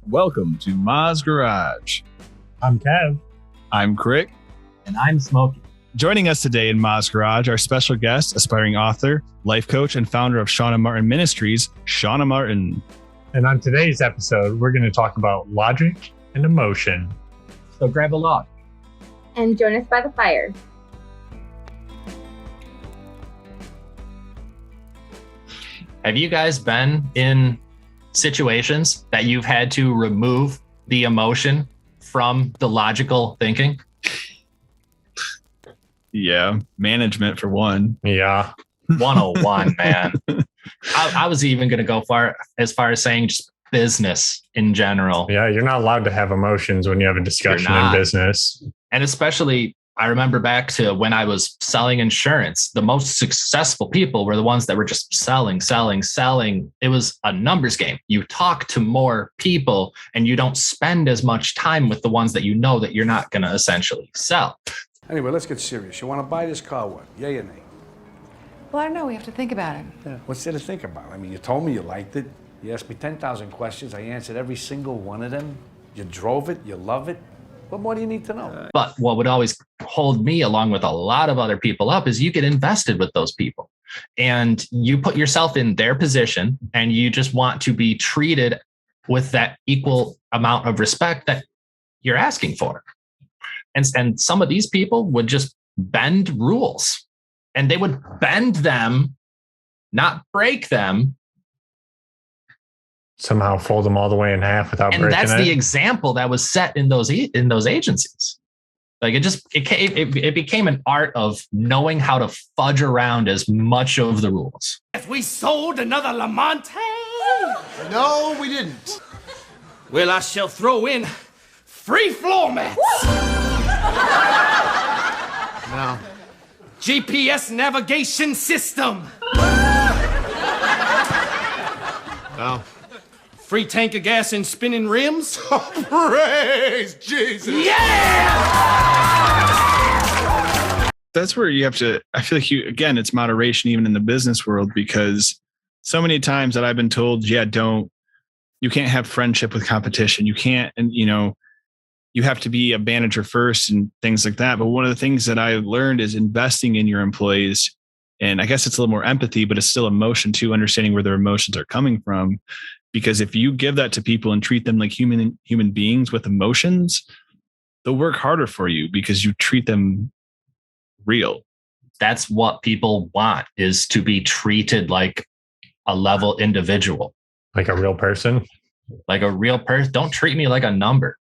Welcome to Mahs Garage. I'm Kev. I'm Crick. And I'm Smokey. Joining us today in Mahs Garage, our special guest, aspiring author, life coach, and founder of Shauna Martin Ministries, Shauna Martin. And on today's episode, we're going to talk about logic and emotion. So grab a log. And join us by the fire. Have you guys been in situations that you've had to remove the emotion from the logical thinking? Yeah, management for one. Yeah. 101, man. I was even going to go as far as saying just business in general. Yeah, you're not allowed to have emotions when you have a discussion in business. And especially, I remember back to when I was selling insurance, the most successful people were the ones that were just selling. It was a numbers game. You talk to more people and you don't spend as much time with the ones that you know that you're not going to essentially sell. Anyway, let's get serious. You want to buy this car, what? Yay or nay? Well, I don't know. We have to think about it. Yeah. What's there to think about? I mean, you told me you liked it. You asked me 10,000 questions. I answered every single one of them. You drove it. You love it. What more do you need to know? But what would always hold me, along with a lot of other people, up is you get invested with those people and you put yourself in their position and you just want to be treated with that equal amount of respect that you're asking for. And some of these people would just bend rules, and they would bend them, not break them. Somehow fold them all the way in half without breaking it. And that's the example that was set in those agencies. Like it became an art of knowing how to fudge around as much of the rules. If we sold another Lamont? No, we didn't. Well, I shall throw in free floor mats. No. GPS navigation system. No. Free tank of gas and spinning rims. Praise Jesus. Yeah! That's where you have to, I feel like it's moderation even in the business world, because so many times that I've been told, you can't have friendship with competition. You can't, and you have to be a manager first and things like that. But one of the things that I learned is investing in your employees. And I guess it's a little more empathy, but it's still emotion too, understanding where their emotions are coming from. Because if you give that to people and treat them like human beings with emotions, they'll work harder for you because you treat them real. That's what people want, is to be treated like a level individual. Like a real person? Like a real person. Don't treat me like a number.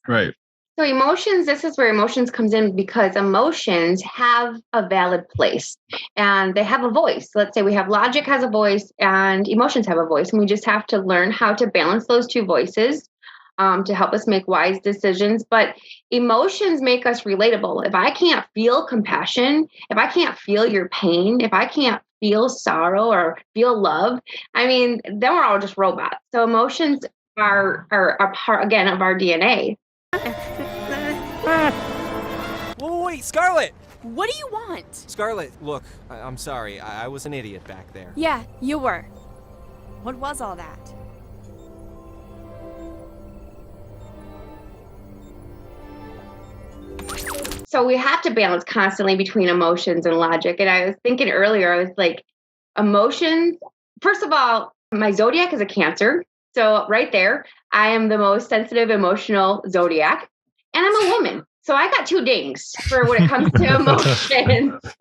Right. So emotions, this is where emotions comes in, because emotions have a valid place and they have a voice. Let's say we have logic has a voice and emotions have a voice, and we just have to learn how to balance those two voices to help us make wise decisions. But emotions make us relatable. If I can't feel compassion, if I can't feel your pain, if I can't feel sorrow or feel love, then we're all just robots. So emotions are a part, again, of our DNA. Wait, Scarlett! What do you want? Scarlett, look, I'm sorry. I was an idiot back there. Yeah, you were. What was all that? So we have to balance constantly between emotions and logic. And I was thinking earlier, I was like, emotions, first of all, my zodiac is a Cancer. So right there, I am the most sensitive, emotional zodiac, and I'm a woman. So I got 2 dings for when it comes to emotions. So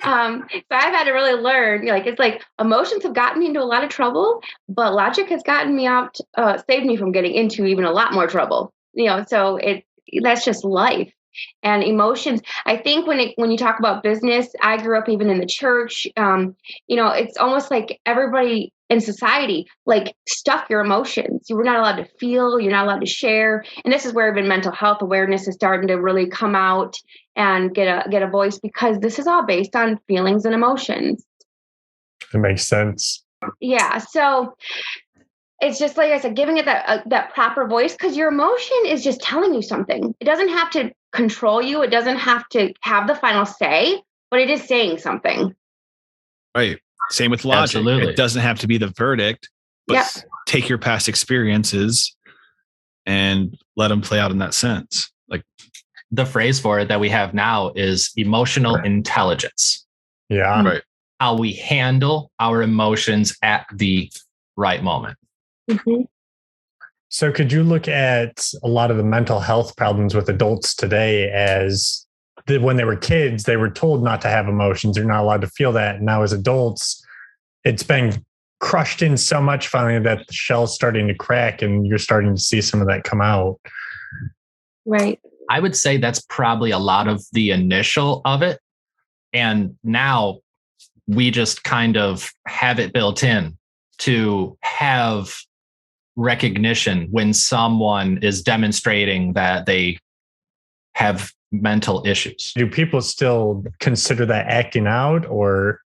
I've had to really learn, it's like emotions have gotten me into a lot of trouble, but logic has gotten me out, saved me from getting into even a lot more trouble. So that's just life. And emotions, I think when you talk about business, I grew up even in the church, it's almost like everybody in society, stuff your emotions. You were not allowed to feel, you're not allowed to share. And this is where even mental health awareness is starting to really come out and get a voice, because this is all based on feelings and emotions. It makes sense. Yeah. So it's just like I said, giving it that proper voice, because your emotion is just telling you something. It doesn't have to control you. It doesn't have to have the final say, but it is saying something. Right. Same with logic. Absolutely. It doesn't have to be the verdict, but take your past experiences and let them play out in that sense. Like the phrase for it that we have now is emotional intelligence. Yeah. Right. How we handle our emotions at the right moment. Mm-hmm. So could you look at a lot of the mental health problems with adults today as when they were kids, they were told not to have emotions. They're not allowed to feel that. And now as adults, it's been crushed in so much finally that the shell's starting to crack and you're starting to see some of that come out. Right. I would say that's probably a lot of the initial of it. And now we just kind of have it built in to have recognition when someone is demonstrating that they have mental issues. Do people still consider that acting out, or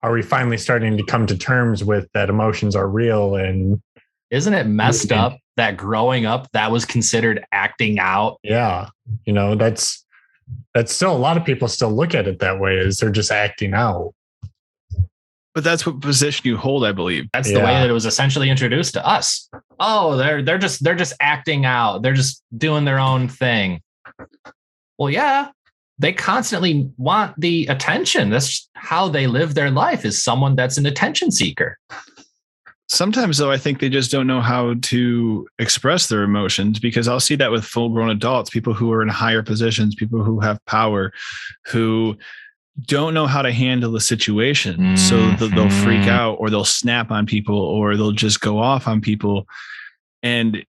are we finally starting to come to terms with that emotions are real? And isn't it messed up that growing up that was considered acting out? Yeah. You know, that's still a lot of people still look at it that way, is they're just acting out. But that's what position you hold, I believe. That's the way that it was essentially introduced to us. Oh, they're just acting out. They're just doing their own thing. Well, yeah, they constantly want the attention. That's how they live their life, is someone that's an attention seeker. Sometimes, though, I think they just don't know how to express their emotions, because I'll see that with full-grown adults, people who are in higher positions, people who have power, who don't know how to handle the situation. Mm-hmm. So they'll freak out, or they'll snap on people, or they'll just go off on people. And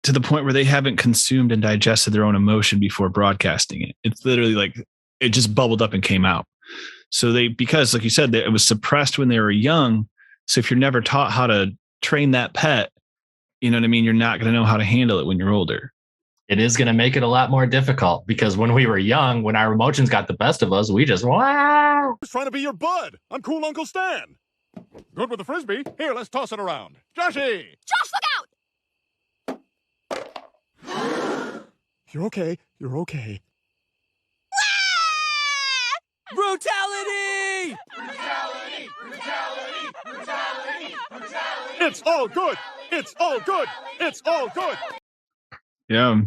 to the point where they haven't consumed and digested their own emotion before broadcasting it. It's literally like it just bubbled up and came out. So because like you said, it was suppressed when they were young. So if you're never taught how to train that pet, you know what I mean? You're not going to know how to handle it when you're older. It is going to make it a lot more difficult, because when we were young, when our emotions got the best of us, we just, wow. I was trying to be your bud. I'm cool Uncle Stan. Good with the Frisbee. Here, let's toss it around. Joshy! Josh, look out! You're okay. You're okay. Brutality! Brutality! Brutality! Brutality! Brutality! It's all good. It's all good. It's all good. Yeah.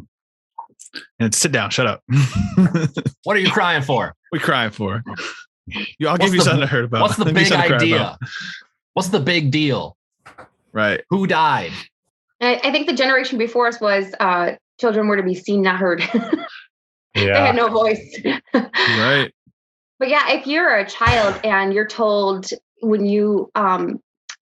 And sit down. Shut up. What are you crying for? We crying for. I'll give you something to hurt about. What's the big idea? What's the big deal? Right. Who died? I think the generation before us was children were to be seen, not heard. Yeah. They had no voice. Right. But yeah, if you're a child and you're told when you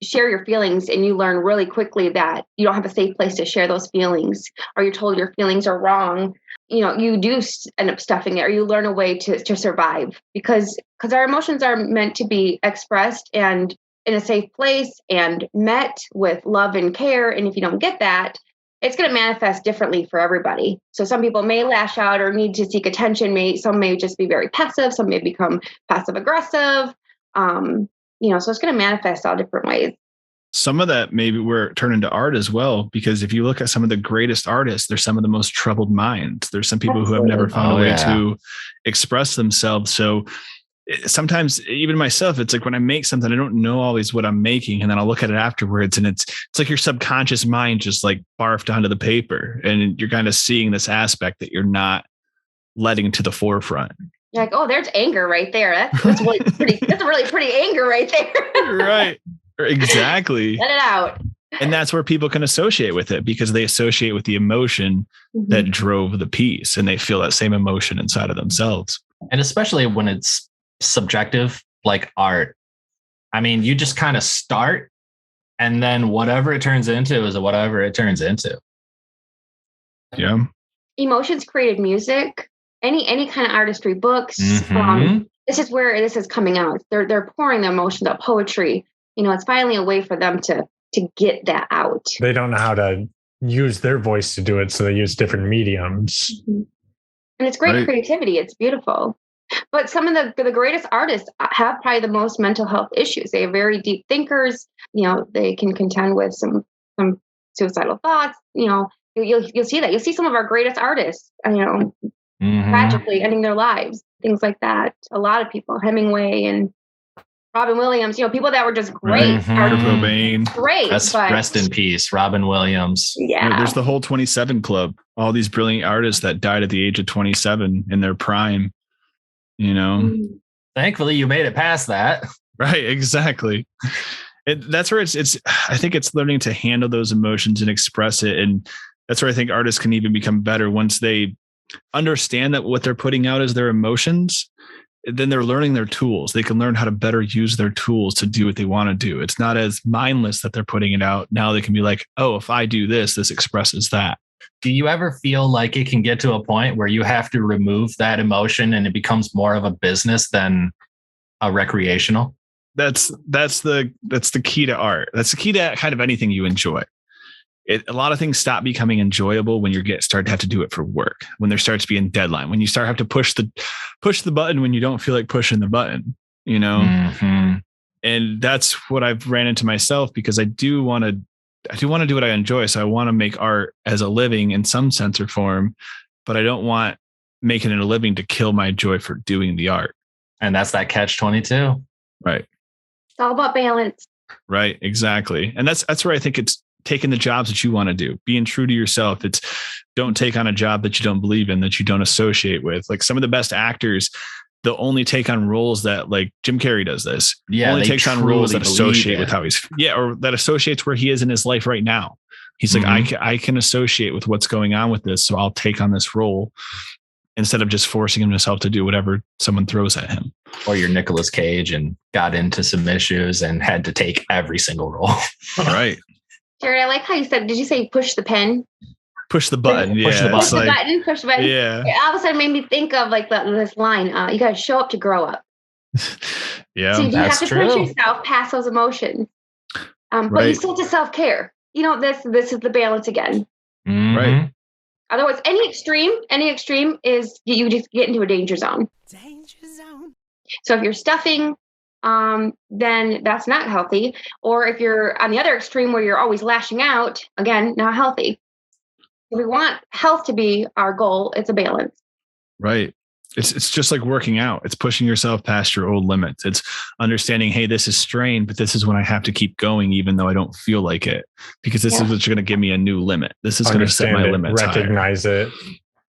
share your feelings and you learn really quickly that you don't have a safe place to share those feelings, or you're told your feelings are wrong, you do end up stuffing it, or you learn a way to survive, because our emotions are meant to be expressed and in a safe place and met with love and care. And if you don't get that, it's going to manifest differently for everybody. So some people may lash out or need to seek attention. Some may just be very passive. Some may become passive aggressive. So it's going to manifest all different ways. Some of that maybe we're turning into art as well, because if you look at some of the greatest artists, they're some of the most troubled minds. There's some people who have never found a way to express themselves. So sometimes even myself, it's like when I make something, I don't know always what I'm making. And then I'll look at it afterwards, and it's like your subconscious mind just like barfed onto the paper, and you're kind of seeing this aspect that you're not letting to the forefront. You're like, oh, there's anger right there. That's really pretty. That's a really pretty anger right there. Right. Exactly. Let it out. And that's where people can associate with it, because they associate with the emotion that drove the piece, and they feel that same emotion inside of themselves. And especially when it's subjective, like art. I mean, you just kind of start, and then whatever it turns into is whatever it turns into. Yeah. Emotions created music, any kind of artistry, books. This is where this is coming out. They're pouring their emotions out, poetry. It's finally a way for them to get that out. They don't know how to use their voice to do it, so they use different mediums. And it's great creativity. It's beautiful. But some of the greatest artists have probably the most mental health issues. They are very deep thinkers. They can contend with some suicidal thoughts. You'll see that. You'll see some of our greatest artists, tragically ending their lives. Things like that. A lot of people, Hemingway and Robin Williams, people that were just great. Kurt Cobain. Great. Rest in peace, Robin Williams. Yeah. There's the whole 27 Club. All these brilliant artists that died at the age of 27 in their prime. Thankfully, you made it past that. Right. Exactly. That's where it's. I think it's learning to handle those emotions and express it, and that's where I think artists can even become better once they understand that what they're putting out is their emotions. Then they're learning their tools. They can learn how to better use their tools to do what they want to do. It's not as mindless that they're putting it out. Now they can be like, oh, if I do this, this expresses that. Do you ever feel like it can get to a point where you have to remove that emotion and it becomes more of a business than a recreational? That's the key to art. That's the key to kind of anything you enjoy. A lot of things stop becoming enjoyable when you start to have to do it for work, when there starts being deadline, when you start to have to push the button when you don't feel like pushing the button, Mm-hmm. And that's what I've ran into myself, because I do want to do what I enjoy. So I want to make art as a living in some sense or form, but I don't want making it a living to kill my joy for doing the art. And that's that catch-22. Right. It's all about balance. Right. Exactly. And that's where I think it's taking the jobs that you want to do, being true to yourself. It's don't take on a job that you don't believe in, that you don't associate with. Like some of the best actors, they'll only take on roles that, like Jim Carrey does this. Yeah. Only takes on roles that associate with how he's, or that associates where he is in his life right now. He's like, I can associate with what's going on with this. So I'll take on this role instead of just forcing himself to do whatever someone throws at him. Or you're Nicolas Cage and got into some issues and had to take every single role. Right. Jared, I like how you said, did you say push the pen? Push the button. Push the button. Push the button. Yeah. All of a sudden made me think of like this line, you got to show up to grow up. Yeah. So you have to true. push yourself past those emotions. But you Right. still have to self-care. This is the balance again. Mm-hmm. Right. Otherwise, any extreme is you just get into a danger zone. Danger zone. So if you're stuffing, then that's not healthy. Or if you're on the other extreme where you're always lashing out, again, not healthy. If we want health to be our goal, it's a balance. Right. It's just like working out. It's pushing yourself past your old limits. It's understanding, hey, this is strain, but this is when I have to keep going, even though I don't feel like it, because this is what's going to give me a new limit. This is going to set my limits higher. Recognize it,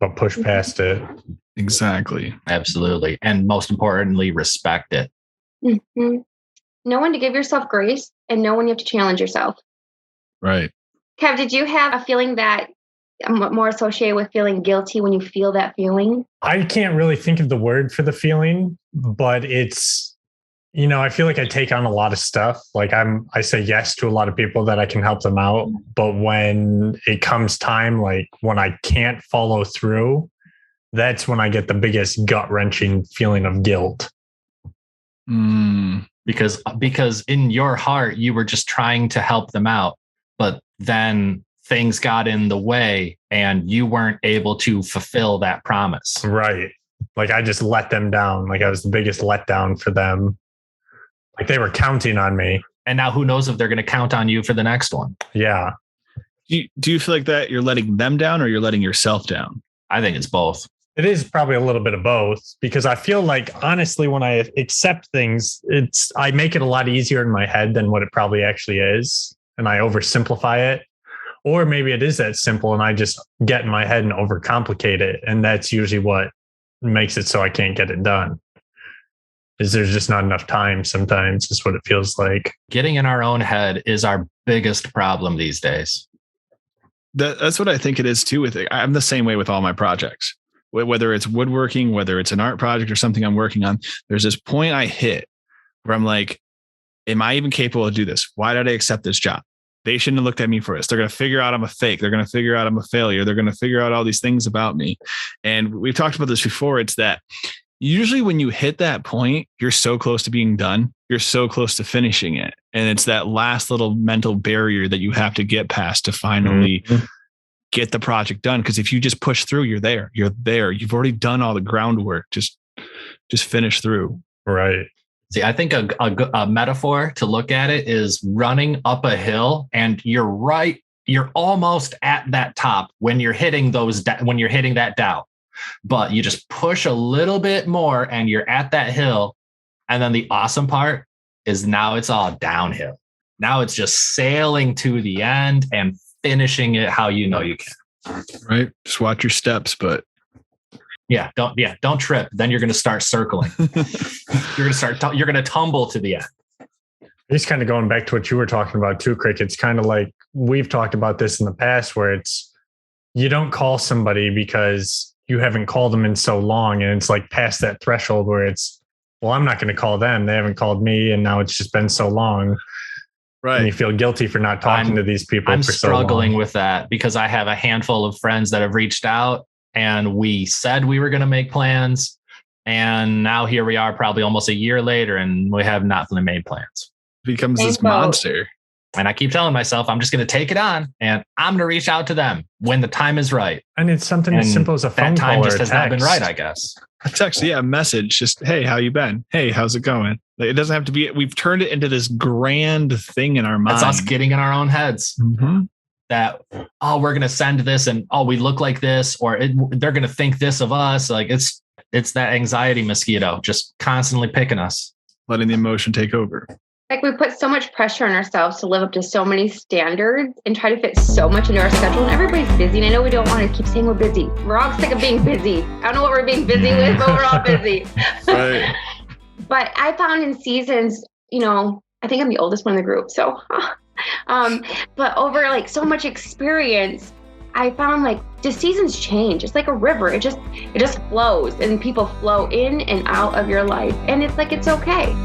but push past it. Exactly. Absolutely. And most importantly, respect it. Mm-hmm. Know when to give yourself grace and know when you have to challenge yourself. Right. Kev, did you have a feeling that more associated with feeling guilty when you feel that feeling? I can't really think of the word for the feeling, but it's, I feel like I take on a lot of stuff. Like I say yes to a lot of people that I can help them out. But when it comes time, like when I can't follow through, that's when I get the biggest gut wrenching feeling of guilt. Because in your heart, you were just trying to help them out, but then things got in the way and you weren't able to fulfill that promise. Right. Like I just let them down. Like I was the biggest letdown for them. Like they were counting on me. And now who knows if they're going to count on you for the next one. Yeah. Do you feel like that you're letting them down or you're letting yourself down? I think it's both. It is probably a little bit of both, because I feel like, honestly, when I accept things, I make it a lot easier in my head than what it probably actually is. And I oversimplify it. Or maybe it is that simple and I just get in my head and overcomplicate it. And that's usually what makes it so I can't get it done. Is there's just not enough time sometimes, is what it feels like. Getting in our own head is our biggest problem these days. That's what I think it is too. With it. I'm the same way with all my projects, whether it's woodworking, whether it's an art project or something I'm working on. There's this point I hit where I'm like, am I even capable to do this? Why did I accept this job? They shouldn't have looked at me for this. They're going to figure out I'm a fake. They're going to figure out I'm a failure. They're going to figure out all these things about me. And we've talked about this before. It's that usually when you hit that point, you're so close to being done. You're so close to finishing it. And it's that last little mental barrier that you have to get past to finally get the project done. Because if you just push through, you're there. You're there. You've already done all the groundwork. Just finish through. Right. See, I think a metaphor to look at it is running up a hill and you're almost at that top when you're hitting that doubt, but you just push a little bit more and you're at that hill. And then the awesome part is now it's all downhill. Now it's just sailing to the end and finishing it how you know you can. Right. Just watch your steps, but don't trip. Then you're going to start circling. You're going to tumble to the end. Just kind of going back to what you were talking about too, Crick. It's kind of like we've talked about this in the past where it's you don't call somebody because you haven't called them in so long. And it's like past that threshold where it's, well, I'm not going to call them. They haven't called me. And now it's just been so long. Right. And you feel guilty for not talking to these people. I'm for struggling so long. with that because I have a handful of friends that have reached out and we said we were going to make plans. And now here we are probably almost a year later and we have not really made plans. It becomes this monster. And I keep telling myself, I'm just going to take it on and I'm going to reach out to them when the time is right. And it's something as simple as a phone call. That time just has not been right, I guess. A text, a message, just, hey, how you been? Hey, how's it going? It doesn't have to be, we've turned it into this grand thing in our mind. It's us getting in our own heads that, oh, we're going to send this and, oh, we look like this, or they're going to think this of us. Like it's that anxiety mosquito just constantly picking us. Letting the emotion take over. Like we put so much pressure on ourselves to live up to so many standards and try to fit so much into our schedule. And everybody's busy. And I know we don't want to keep saying we're busy. We're all sick of being busy. I don't know what we're being busy with, but we're all busy. Right. But I found in seasons, I think I'm the oldest one in the group. So, but over like so much experience, I found like just seasons change. It's like a river. It just flows and people flow in and out of your life. And it's like, it's okay.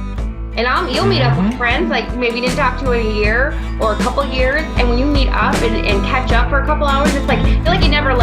And you'll meet up with friends like maybe you didn't talk to in a year or a couple years. And when you meet up and catch up for a couple hours, it's like, I feel like you never